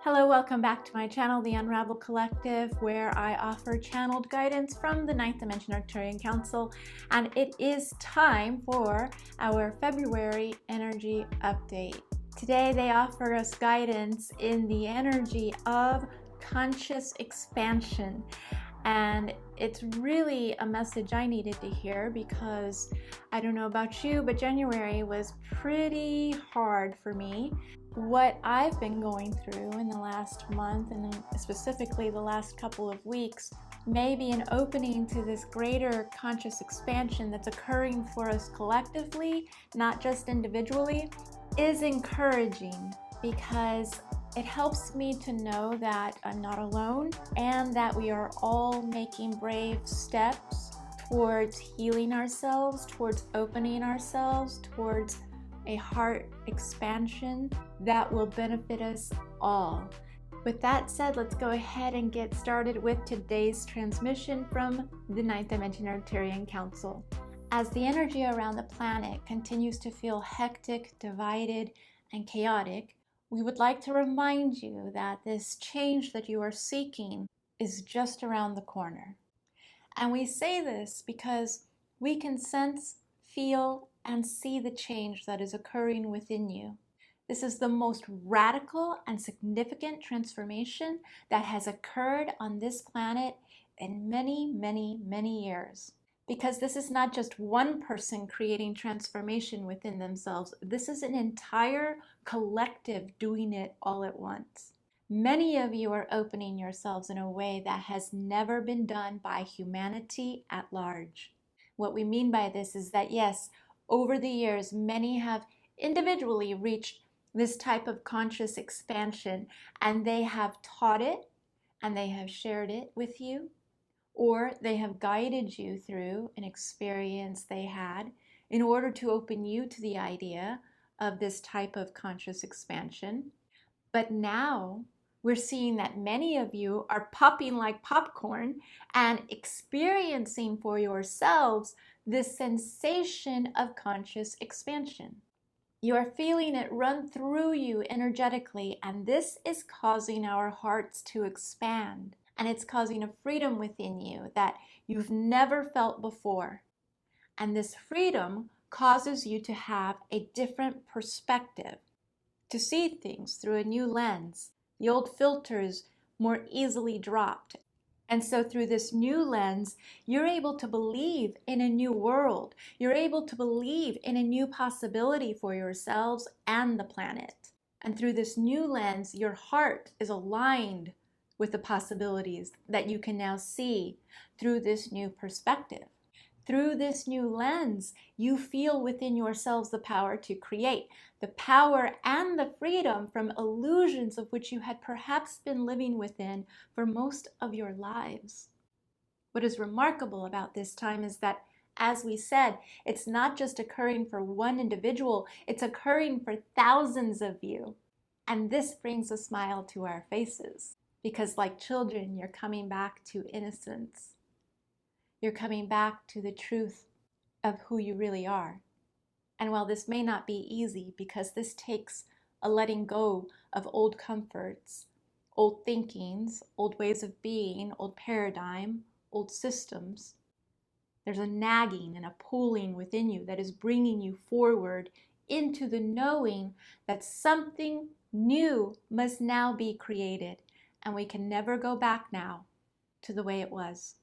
Hello, welcome back to my channel, The Unravel Collective, where I offer channeled guidance from the 9th Dimension Arcturian Council. And it is time for our February energy update. Today they offer us guidance in the energy of conscious expansion. And it's really a message I needed to hear because I don't know about you, but January was pretty hard for me. What I've been going through in the last month, and specifically the last couple of weeks, may be an opening to this greater conscious expansion that's occurring for us collectively, not just individually, is encouraging because it helps me to know that I'm not alone and that we are all making brave steps towards healing ourselves, towards opening ourselves, towards a heart expansion that will benefit us all. With that said, let's go ahead and get started with today's transmission from the 9th Dimension Arcturian Council. As the energy around the planet continues to feel hectic, divided, and chaotic, we would like to remind you that this change that you are seeking is just around the corner. And we say this because we can sense, feel, and see the change that is occurring within you. This is the most radical and significant transformation that has occurred on this planet in many, many, many years. Because this is not just one person creating transformation within themselves. This is an entire collective doing it all at once. Many of you are opening yourselves in a way that has never been done by humanity at large. What we mean by this is that, yes, over the years, many have individually reached this type of conscious expansion, and they have taught it, and they have shared it with you, or they have guided you through an experience they had in order to open you to the idea of this type of conscious expansion. But now we're seeing that many of you are popping like popcorn and experiencing for yourselves this sensation of conscious expansion. You are feeling it run through you energetically, and this is causing our hearts to expand. And it's causing a freedom within you that you've never felt before. And this freedom causes you to have a different perspective, to see things through a new lens. The old filters more easily dropped. And so through this new lens, you're able to believe in a new world. You're able to believe in a new possibility for yourselves and the planet. And through this new lens, your heart is aligned with the possibilities that you can now see through this new perspective. Through this new lens, you feel within yourselves the power to create, the power and the freedom from illusions of which you had perhaps been living within for most of your lives. What is remarkable about this time is that, as we said, it's not just occurring for one individual, it's occurring for thousands of you. And this brings a smile to our faces, because like children, you're coming back to innocence. You're coming back to the truth of who you really are. And while this may not be easy, because this takes a letting go of old comforts, old thinkings, old ways of being, old paradigm, old systems, there's a nagging and a pulling within you that is bringing you forward into the knowing that something new must now be created, and we can never go back now to the way it was.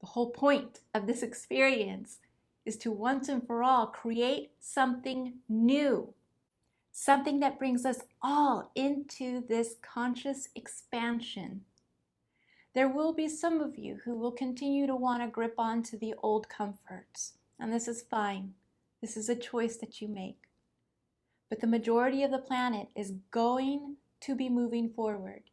The whole point of this experience is to once and for all create something new, something that brings us all into this conscious expansion. There will be some of you who will continue to want to grip onto the old comforts, and this is fine. This is a choice that you make. But the majority of the planet is going to be moving forward.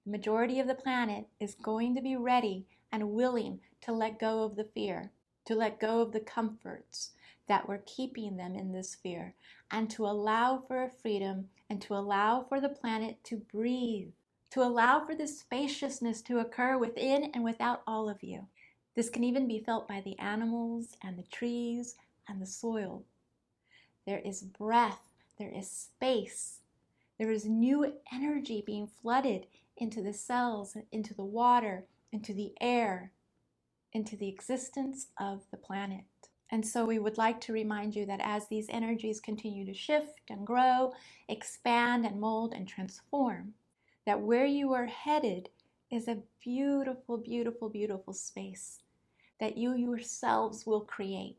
The majority of the planet is going to be ready and willing to let go of the fear, to let go of the comforts that were keeping them in this fear, and to allow for a freedom and to allow for the planet to breathe, to allow for this spaciousness to occur within and without all of you. This can even be felt by the animals and the trees and the soil. There is breath, there is space, There is new energy being flooded into the cells, into the water, into the air, into the existence of the planet. And so we would like to remind you that as these energies continue to shift and grow, expand and mold and transform, that where you are headed is a beautiful, beautiful, beautiful space that you yourselves will create.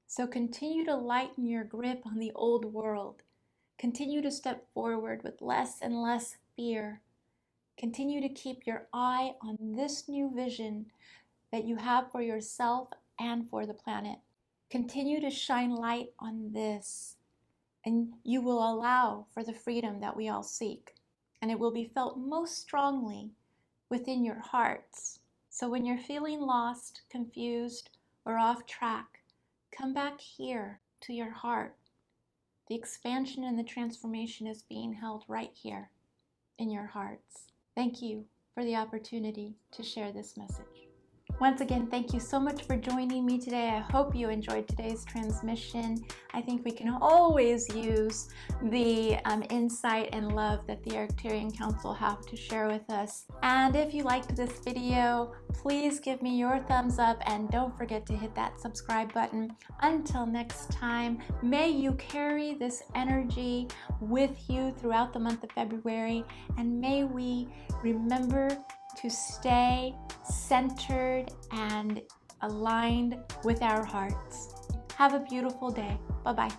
So continue to lighten your grip on the old world. Continue to step forward with less and less fear. Continue to keep your eye on this new vision that you have for yourself and for the planet. Continue to shine light on this, and you will allow for the freedom that we all seek. And it will be felt most strongly within your hearts. So when you're feeling lost, confused, or off track, come back here to your heart. The expansion and the transformation is being held right here in your hearts. Thank you for the opportunity to share this message. Once again, thank you so much for joining me today. I hope you enjoyed today's transmission. I think we can always use the insight and love that the Arcturian Council have to share with us. And if you liked this video, please give me your thumbs up and don't forget to hit that subscribe button. Until next time, may you carry this energy with you throughout the month of February, and may we remember to stay centered and aligned with our hearts. Have a beautiful day. Bye-bye.